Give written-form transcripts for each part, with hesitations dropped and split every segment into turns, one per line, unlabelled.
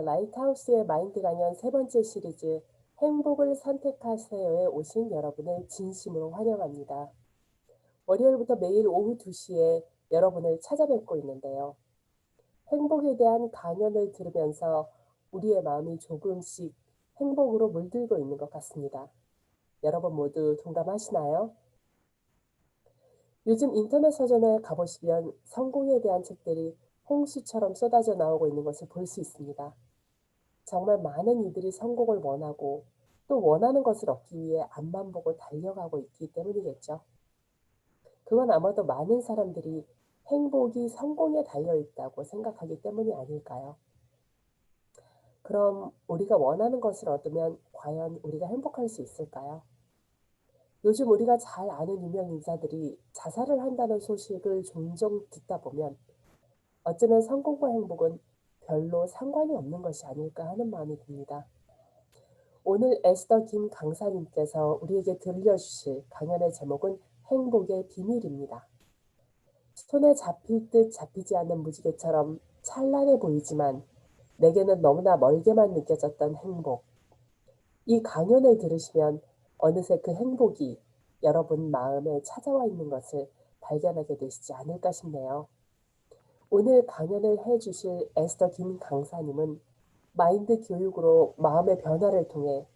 라이트하우스의 마인드 강연 세 번째 시리즈 행복을 선택하세요에 오신 여러분을 진심으로 환영합니다. 월요일부터 매일 오후 2시에 여러분을 찾아뵙고 있는데요. 행복에 대한 강연을 들으면서 우리의 마음이 조금씩 행복으로 물들고 있는 것 같습니다. 여러분 모두 동감하시나요? 요즘 인터넷 서점에 가보시면 성공에 대한 책들이 홍수처럼 쏟아져 나오고 있는 것을 볼 수 있습니다. 정말 많은 이들이 성공을 원하고 또 원하는 것을 얻기 위해 앞만 보고 달려가고 있기 때문이겠죠. 그건 아마도 많은 사람들이 행복이 성공에 달려 있다고 생각하기 때문이 아닐까요? 그럼 우리가 원하는 것을 얻으면 과연 우리가 행복할 수 있을까요? 요즘 우리가 잘 아는 유명 인사들이 자살을 한다는 소식을 종종 듣다 보면 어쩌면 성공과 행복은 별로 상관이 없는 것이 아닐까 하는 마음이 듭니다. 오늘 에스더 김 강사님께서 우리에게 들려주실 강연의 제목은 행복의 비밀입니다. 손에 잡힐 듯 잡히지 않는 무지개처럼 찬란해 보이지만 내게는 너무나 멀게만 느껴졌던 행복. 이 강연을 들으시면 어느새 그 행복이 여러분 마음에 찾아와 있는 것을 발견하게 되시지 않을까 싶네요. 오늘 강연을 해주실 에스더 김 강사님은 마인드 교육으로 마음의 변화를 통해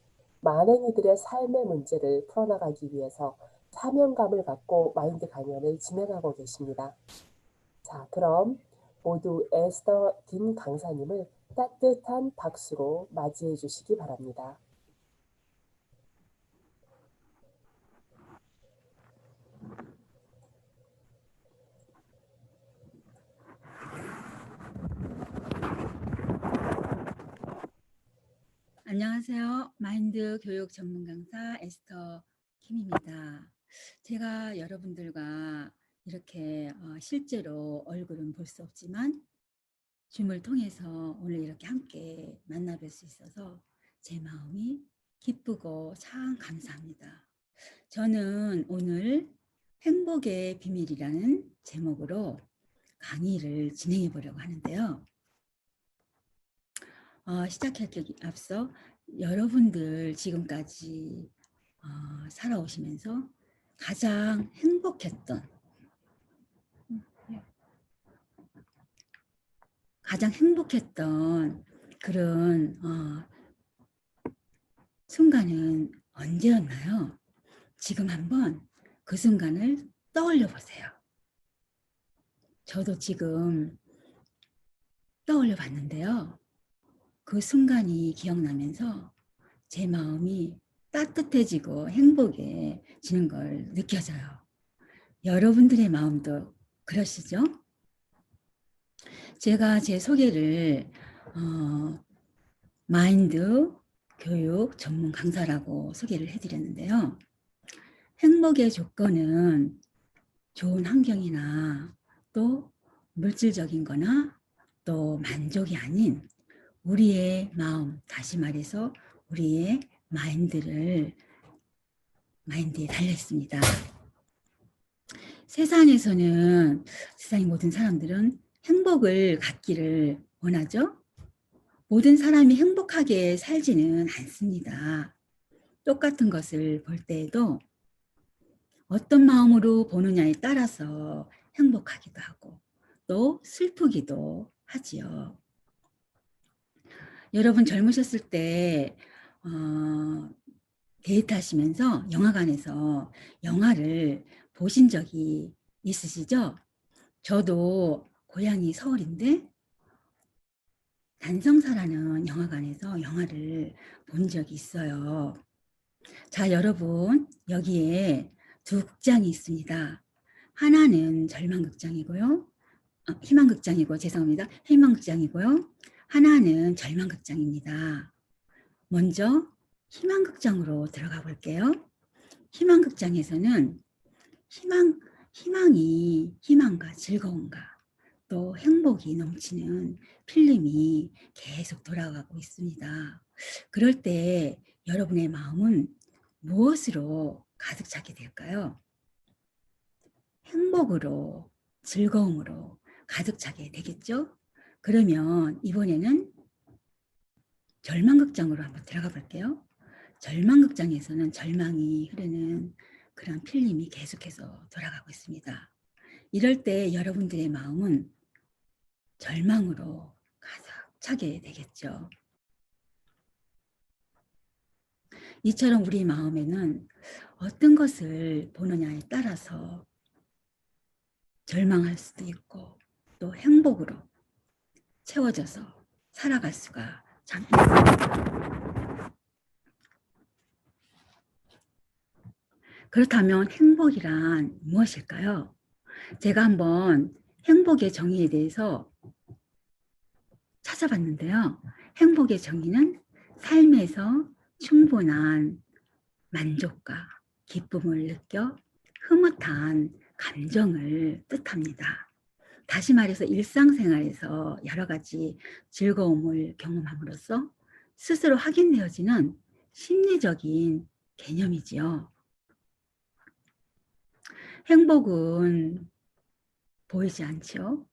많은 이들의 삶의 문제를 풀어나가기 위해서 사명감을 갖고 마인드 강연을 진행하고 계십니다. 자, 그럼 모두 에스더 김 강사님을 따뜻한 박수로 맞이해 주시기 바랍니다.
안녕하세요. 마인드 교육 전문 강사 에스터 김입니다. 제가 여러분들과 이렇게 실제로 얼굴은 볼 수 없지만 줌을 통해서 오늘 이렇게 함께 만나뵐 수 있어서 제 마음이 기쁘고 참 감사합니다. 저는 오늘 행복의 비밀이라는 제목으로 강의를 진행해 보려고 하는데요. 시작하기 앞서 여러분들 지금까지 살아오시면서 가장 행복했던 그런 순간은 언제였나요? 지금 한번 그 순간을 떠올려 보세요. 저도 지금 떠올려 봤는데요. 그 순간이 기억나면서 제 마음이 따뜻해지고 행복해지는 걸 느껴져요. 여러분들의 마음도 그러시죠? 제가 제 소개를 마인드 교육 전문 강사라고 소개를 해드렸는데요. 행복의 조건은 좋은 환경이나 또 물질적인 거나 또 만족이 아닌 우리의 마음, 다시 말해서 우리의 마인드에 달려 있습니다. 세상의 모든 사람들은 행복을 갖기를 원하죠. 모든 사람이 행복하게 살지는 않습니다. 똑같은 것을 볼 때에도 어떤 마음으로 보느냐에 따라서 행복하기도 하고 또 슬프기도 하지요. 여러분 젊으셨을 때 데이트하시면서 영화관에서 영화를 보신 적이 있으시죠? 저도 고향이 서울인데 단성사라는 영화관에서 영화를 본 적이 있어요. 자, 여러분 여기에 두 극장이 있습니다. 하나는 절망극장이고요. 희망극장이고 죄송합니다. 희망극장이고요. 하나는 절망극장입니다. 먼저 희망극장으로 들어가 볼게요. 희망극장에서는 희망과 즐거움과 또 행복이 넘치는 필름이 계속 돌아가고 있습니다. 그럴 때 여러분의 마음은 무엇으로 가득 차게 될까요? 행복으로, 즐거움으로 가득 차게 되겠죠? 그러면 이번에는 절망극장으로 한번 들어가 볼게요. 절망극장에서는 절망이 흐르는 그런 필름이 계속해서 돌아가고 있습니다. 이럴 때 여러분들의 마음은 절망으로 가득 차게 되겠죠. 이처럼 우리 마음에는 어떤 것을 보느냐에 따라서 절망할 수도 있고 또 행복으로 채워져서 살아갈 수가 참 있습니다. 그렇다면 행복이란 무엇일까요? 제가 한번 행복의 정의에 대해서 찾아봤는데요. 행복의 정의는 삶에서 충분한 만족과 기쁨을 느껴 흐뭇한 감정을 뜻합니다. 다시 말해서 일상생활에서 여러 가지 즐거움을 경험함으로써 스스로 확인되어지는 심리적인 개념이지요. 행복은 보이지 않죠.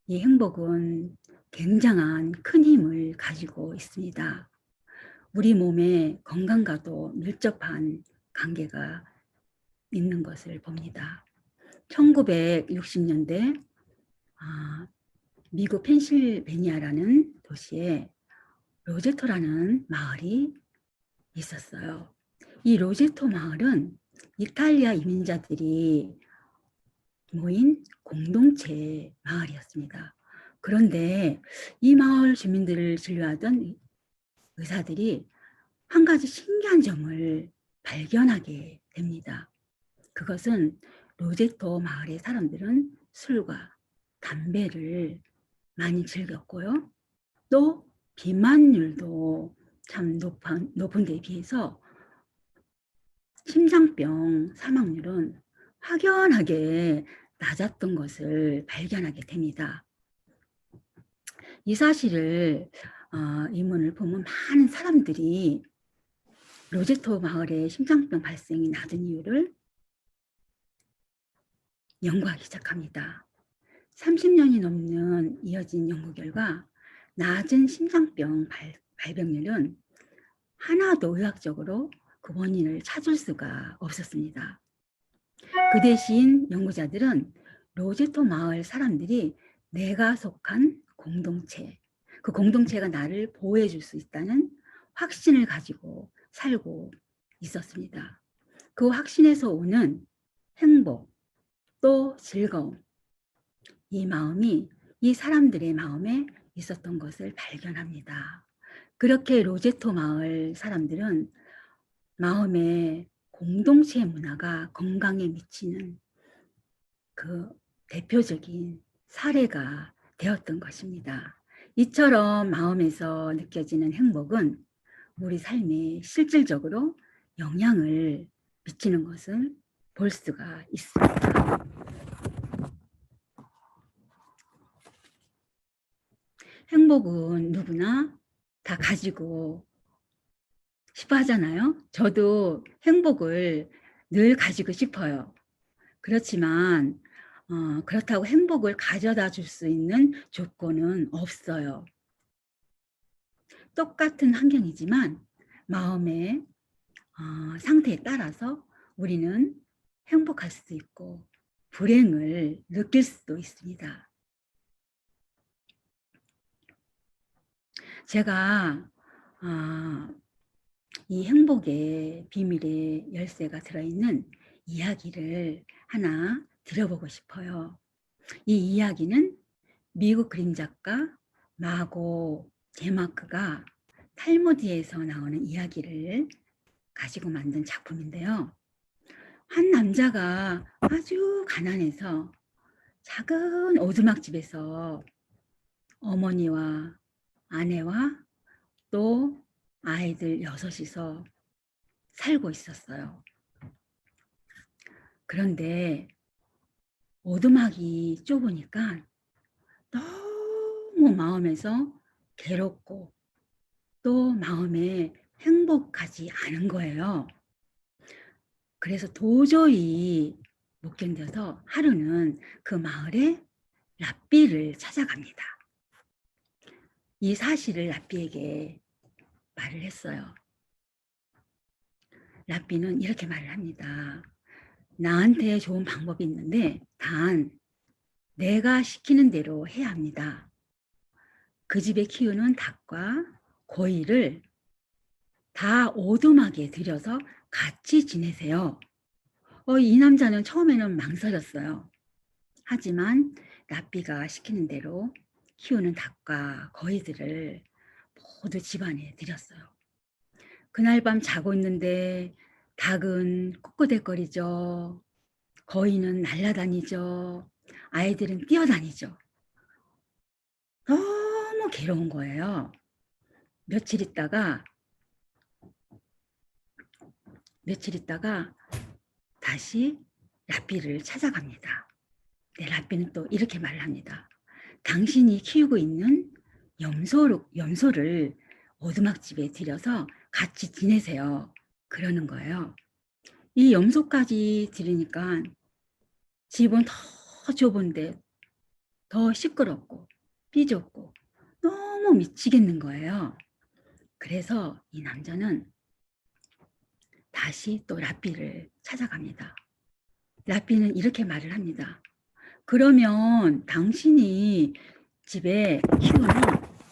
이 행복은 굉장한 큰 힘을 가지고 있습니다. 우리 몸의 건강과도 밀접한 관계가 있는 것을 봅니다. 1960년대 미국 펜실베니아라는 도시에 로제토라는 마을이 있었어요. 이 로제토 마을은 이탈리아 이민자들이 모인 공동체 마을이었습니다. 그런데 이 마을 주민들을 진료하던 의사들이 한 가지 신기한 점을 발견하게 됩니다. 그것은 로제토 마을의 사람들은 술과 담배를 많이 즐겼고요. 또 비만율도 참 높은 데에 비해서 심장병 사망률은 확연하게 낮았던 것을 발견하게 됩니다. 이 사실을 이문을 보면 많은 사람들이 로제토 마을의 심장병 발생이 낮은 이유를 연구하기 시작합니다. 30년이 넘는 이어진 연구 결과 낮은 심장병 발병률은 하나도 의학적으로 그 원인을 찾을 수가 없었습니다. 그 대신 연구자들은 로제토 마을 사람들이 내가 속한 공동체, 그 공동체가 나를 보호해 줄 수 있다는 확신을 가지고 살고 있었습니다. 그 확신에서 오는 행복, 또 즐거움, 이 마음이 이 사람들의 마음에 있었던 것을 발견합니다. 그렇게 로제토 마을 사람들은 마음의 공동체 문화가 건강에 미치는 그 대표적인 사례가 되었던 것입니다. 이처럼 마음에서 느껴지는 행복은 우리 삶에 실질적으로 영향을 미치는 것을 볼 수가 있습니다. 행복은 누구나 다 가지고 싶어 하잖아요. 저도 행복을 늘 가지고 싶어요. 그렇지만 그렇다고 행복을 가져다 줄 수 있는 조건은 없어요. 똑같은 환경이지만 마음의 상태에 따라서 우리는 행복할 수도 있고 불행을 느낄 수도 있습니다. 제가 이 행복의 비밀의 열쇠가 들어있는 이야기를 하나 드려보고 싶어요. 이 이야기는 미국 그림 작가 마고 제마크가 탈무드에서 나오는 이야기를 가지고 만든 작품인데요. 한 남자가 아주 가난해서 작은 오두막집에서 어머니와 아내와 또 아이들 6이서 살고 있었어요. 그런데 오두막이 좁으니까 너무 마음에서 괴롭고 또 마음에 행복하지 않은 거예요. 그래서 도저히 못 견뎌서 하루는 그 마을에 랍비를 찾아갑니다. 이 사실을 랍비에게 말을 했어요. 라삐는 이렇게 말을 합니다. 나한테 좋은 방법이 있는데 단 내가 시키는 대로 해야 합니다. 그 집에 키우는 닭과 고이를 다 오두막에 들여서 같이 지내세요. 이 남자는 처음에는 망설였어요. 하지만 라삐가 시키는 대로 키우는 닭과 거위들을 모두 집안에 들였어요. 그날 밤 자고 있는데 닭은 꿋꿋거리죠. 거위는 날아다니죠. 아이들은 뛰어다니죠. 너무 괴로운 거예요. 며칠 있다가 다시 라삐를 찾아갑니다. 네, 라삐는 또 이렇게 말을 합니다. 당신이 키우고 있는 염소를 오두막집에 들여서 같이 지내세요. 그러는 거예요. 이 염소까지 들으니까 집은 더 좁은데 더 시끄럽고 삐졌고 너무 미치겠는 거예요. 그래서 이 남자는 다시 또 라삐를 찾아갑니다. 라삐는 이렇게 말을 합니다. 그러면 당신이 집에 키우는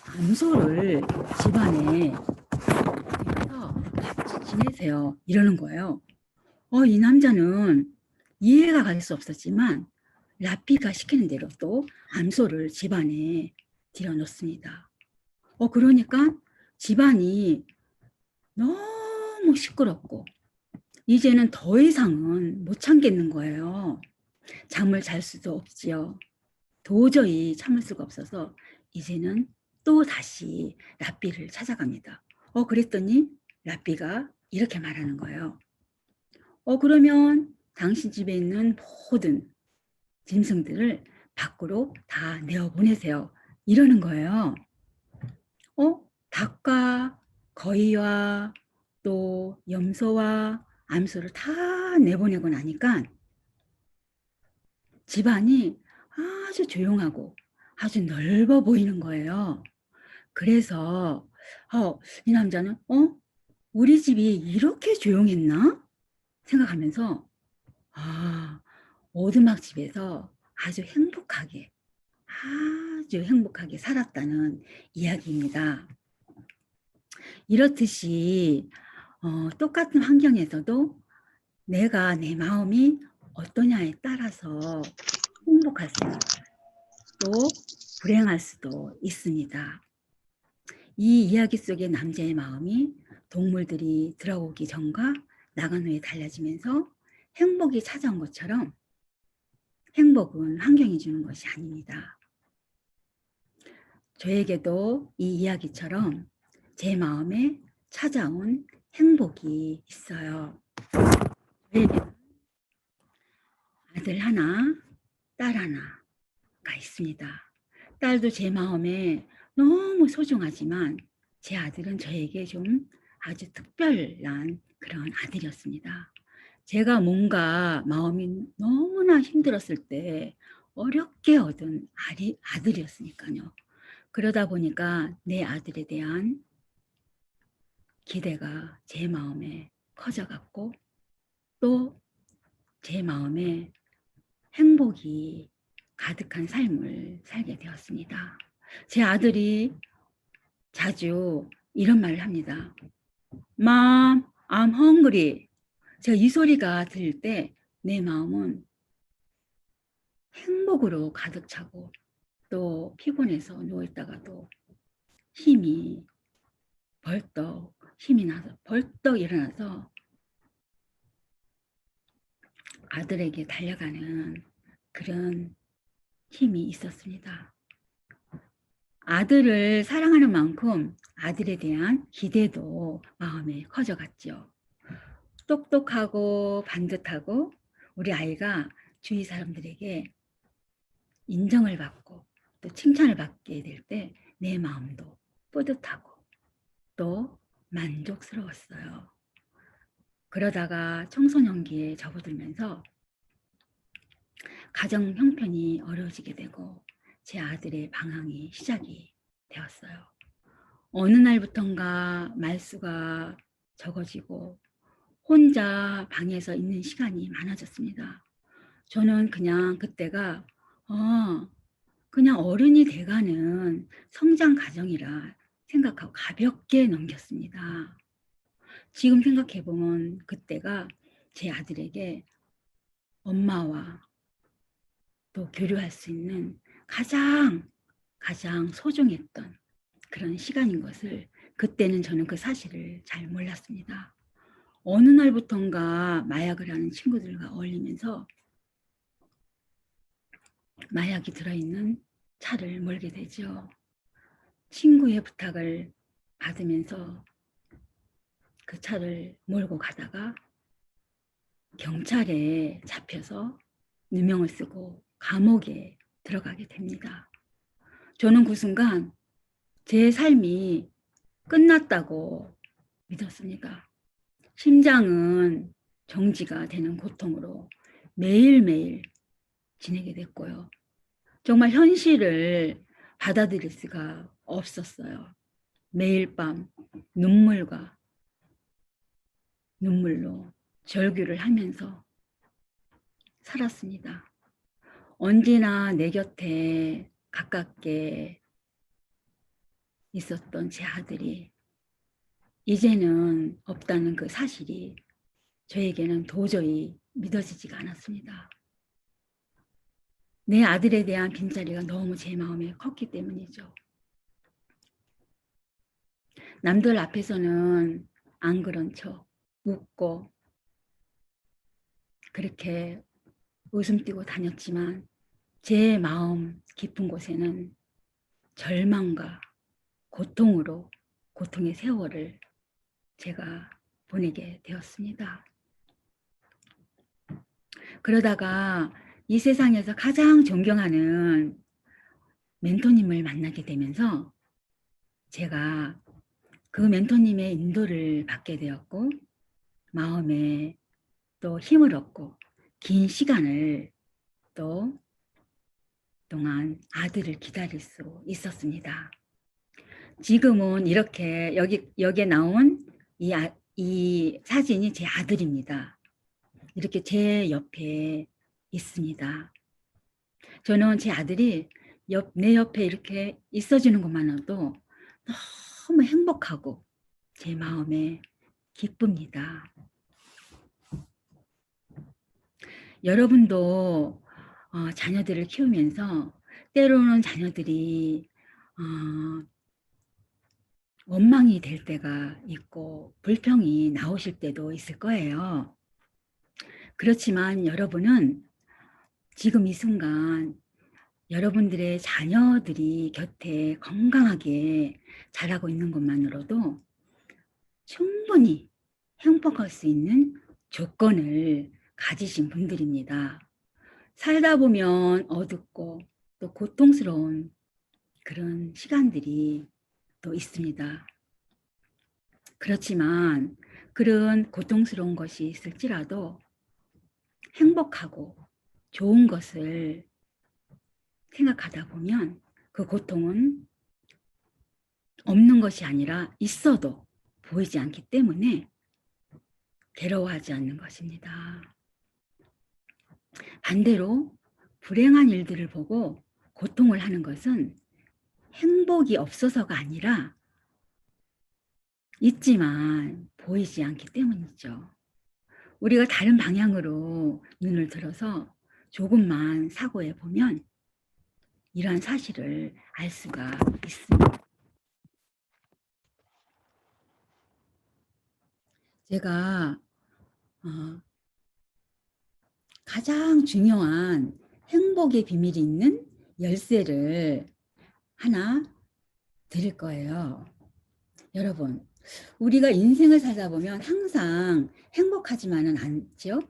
암소를 집안에 들여서 같이 지내세요. 이러는 거예요. 이 남자는 이해가 갈 수 없었지만 라삐가 시키는 대로 또 암소를 집안에 들여놓습니다. 그러니까 집안이 너무 시끄럽고 이제는 더 이상은 못 참겠는 거예요. 잠을 잘 수도 없지요. 도저히 참을 수가 없어서 이제는 또 다시 라삐를 찾아갑니다. 그랬더니 라삐가 이렇게 말하는 거예요. 그러면 당신 집에 있는 모든 짐승들을 밖으로 다 내어보내세요. 이러는 거예요. 닭과 거위와 또 염소와 암소를 다 내보내고 나니까 집안이 아주 조용하고 아주 넓어 보이는 거예요. 그래서 이 남자는 우리 집이 이렇게 조용했나? 생각하면서 오두막 집에서 아주 행복하게 살았다는 이야기입니다. 이렇듯이 똑같은 환경에서도 내가 내 마음이 어떠냐에 따라서 행복할 수 있고 또 불행할 수도 있습니다. 이 이야기 속의 남자의 마음이 동물들이 들어오기 전과 나간 후에 달라지면서 행복이 찾아온 것처럼 행복은 환경이 주는 것이 아닙니다. 저에게도 이 이야기처럼 제 마음에 찾아온 행복이 있어요. 저에게는 아들 하나, 딸 하나가 있습니다. 딸도 제 마음에 너무 소중하지만 제 아들은 저에게 좀 아주 특별한 그런 아들이었습니다. 제가 뭔가 마음이 너무나 힘들었을 때 어렵게 얻은 아들이었으니까요. 그러다 보니까 내 아들에 대한 기대가 제 마음에 커져갔고 또 제 마음에 행복이 가득한 삶을 살게 되었습니다. 제 아들이 자주 이런 말을 합니다. Mom, I'm hungry. 제가 이 소리가 들릴 때 내 마음은 행복으로 가득 차고 또 피곤해서 누워있다가도 힘이 벌떡 일어나서 아들에게 달려가는 그런 힘이 있었습니다. 아들을 사랑하는 만큼 아들에 대한 기대도 마음에 커져갔죠. 똑똑하고 반듯하고 우리 아이가 주위 사람들에게 인정을 받고 또 칭찬을 받게 될 때 내 마음도 뿌듯하고 또 만족스러웠어요. 그러다가 청소년기에 접어들면서 가정 형편이 어려워지게 되고 제 아들의 방황이 시작이 되었어요. 어느 날부턴가 말수가 적어지고 혼자 방에서 있는 시간이 많아졌습니다. 저는 그냥 그때가 그냥 어른이 돼가는 성장 과정이라 생각하고 가볍게 넘겼습니다. 지금 생각해보면 그때가 제 아들에게 엄마와 또 교류할 수 있는 가장 소중했던 그런 시간인 것을 그때는 저는 그 사실을 잘 몰랐습니다. 어느 날부턴가 마약을 하는 친구들과 어울리면서 마약이 들어있는 차를 몰게 되죠. 친구의 부탁을 받으면서 그 차를 몰고 가다가 경찰에 잡혀서 누명을 쓰고 감옥에 들어가게 됩니다. 저는 그 순간 제 삶이 끝났다고 믿었습니다. 심장은 정지가 되는 고통으로 매일매일 지내게 됐고요. 정말 현실을 받아들일 수가 없었어요. 매일 밤 눈물로 절규를 하면서 살았습니다. 언제나 내 곁에 가깝게 있었던 제 아들이 이제는 없다는 그 사실이 저에게는 도저히 믿어지지가 않았습니다. 내 아들에 대한 빈자리가 너무 제 마음에 컸기 때문이죠. 남들 앞에서는 안 그런 척 웃고 그렇게 웃음 띄고 다녔지만 제 마음 깊은 곳에는 절망과 고통의 세월을 제가 보내게 되었습니다. 그러다가 이 세상에서 가장 존경하는 멘토님을 만나게 되면서 제가 그 멘토님의 인도를 받게 되었고 마음에 또 힘을 얻고 긴 시간을 또 동안 아들을 기다릴 수 있었습니다. 지금은 이렇게 여기에 나온 이 사진이 제 아들입니다. 이렇게 제 옆에 있습니다. 저는 제 아들이 내 옆에 이렇게 있어주는 것만으로도 너무 행복하고 제 마음에 기쁩니다. 여러분도 자녀들을 키우면서 때로는 자녀들이 원망이 될 때가 있고 불평이 나오실 때도 있을 거예요. 그렇지만 여러분은 지금 이 순간 여러분들의 자녀들이 곁에 건강하게 자라고 있는 것만으로도 충분히 행복할 수 있는 조건을 가지신 분들입니다. 살다 보면 어둡고 또 고통스러운 그런 시간들이 또 있습니다. 그렇지만 그런 고통스러운 것이 있을지라도 행복하고 좋은 것을 생각하다 보면 그 고통은 없는 것이 아니라 있어도 보이지 않기 때문에 괴로워하지 않는 것입니다. 반대로 불행한 일들을 보고 고통을 하는 것은 행복이 없어서가 아니라 있지만 보이지 않기 때문이죠. 우리가 다른 방향으로 눈을 들어서 조금만 사고해 보면 이러한 사실을 알 수가 있습니다. 제가 가장 중요한 행복의 비밀이 있는 열쇠를 하나 드릴 거예요. 여러분, 우리가 인생을 살다 보면 항상 행복하지만은 않죠?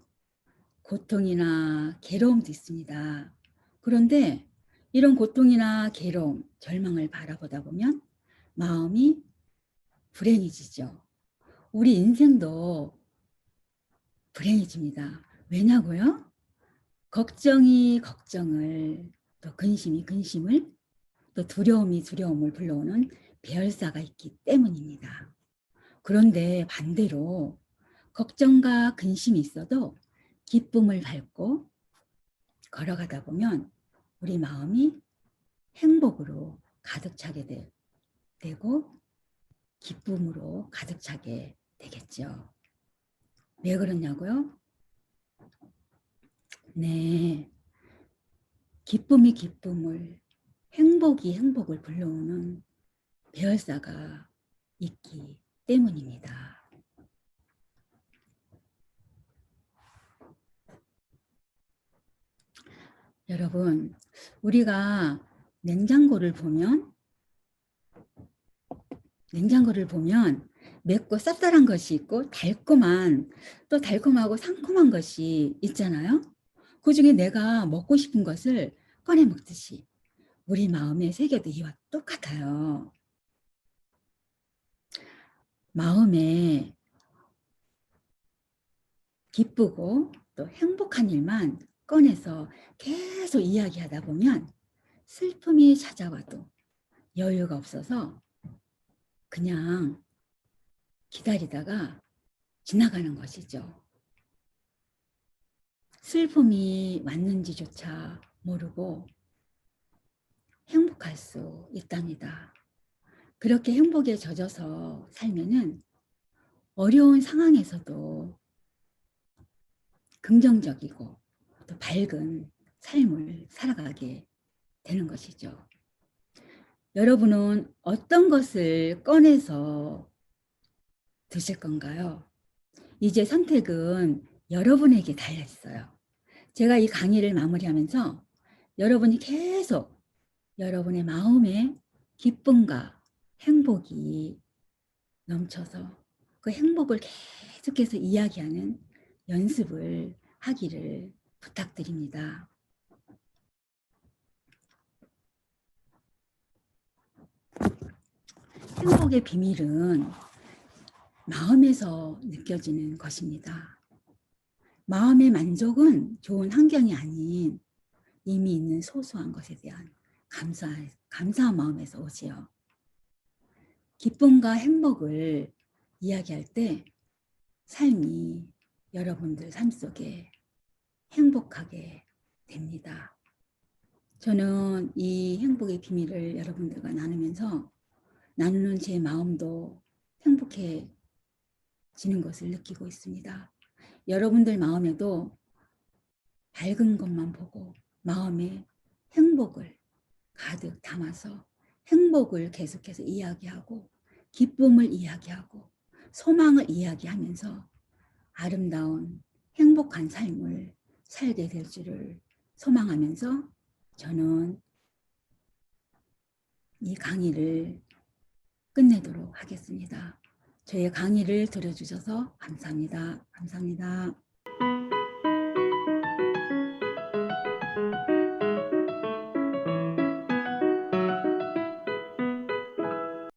고통이나 괴로움도 있습니다. 그런데 이런 고통이나 괴로움, 절망을 바라보다 보면 마음이 불행해지죠. 우리 인생도 불행해집니다. 왜냐고요? 걱정이 걱정을, 또 근심이 근심을, 또 두려움이 두려움을 불러오는 배열사가 있기 때문입니다. 그런데 반대로 걱정과 근심이 있어도 기쁨을 밟고 걸어가다 보면 우리 마음이 행복으로 가득 차게 되고 기쁨으로 가득 차게 되겠죠. 왜 그러냐고요? 네, 기쁨이 기쁨을, 행복이 행복을 불러오는 배열사가 있기 때문입니다. 여러분, 우리가 냉장고를 보면 맵고 쌉쌀한 것이 있고 또 달콤하고 상콤한 것이 있잖아요. 그중에 내가 먹고 싶은 것을 꺼내 먹듯이 우리 마음의 세계도 이와 똑같아요. 마음에 기쁘고 또 행복한 일만 꺼내서 계속 이야기하다 보면 슬픔이 찾아와도 여유가 없어서 그냥 기다리다가 지나가는 것이죠. 슬픔이 왔는지조차 모르고 행복할 수 있답니다. 그렇게 행복에 젖어서 살면은 어려운 상황에서도 긍정적이고 또 밝은 삶을 살아가게 되는 것이죠. 여러분은 어떤 것을 꺼내서 드실 건가요? 이제 선택은 여러분에게 달려 있어요. 제가 이 강의를 마무리하면서 여러분이 계속 여러분의 마음에 기쁨과 행복이 넘쳐서 그 행복을 계속해서 이야기하는 연습을 하기를 부탁드립니다. 행복의 비밀은 마음에서 느껴지는 것입니다. 마음의 만족은 좋은 환경이 아닌 이미 있는 소소한 것에 대한 감사한 마음에서 오지요. 기쁨과 행복을 이야기할 때 삶이 여러분들 삶 속에 행복하게 됩니다. 저는 이 행복의 비밀을 여러분들과 나누는 제 마음도 행복해지는 것을 느끼고 있습니다. 여러분들 마음에도 밝은 것만 보고 마음에 행복을 가득 담아서 행복을 계속해서 이야기하고 기쁨을 이야기하고 소망을 이야기하면서 아름다운 행복한 삶을 살게 될 줄을 소망하면서 저는 이 강의를 끝내도록 하겠습니다. 저의 강의를 들어주셔서 감사합니다. 감사합니다.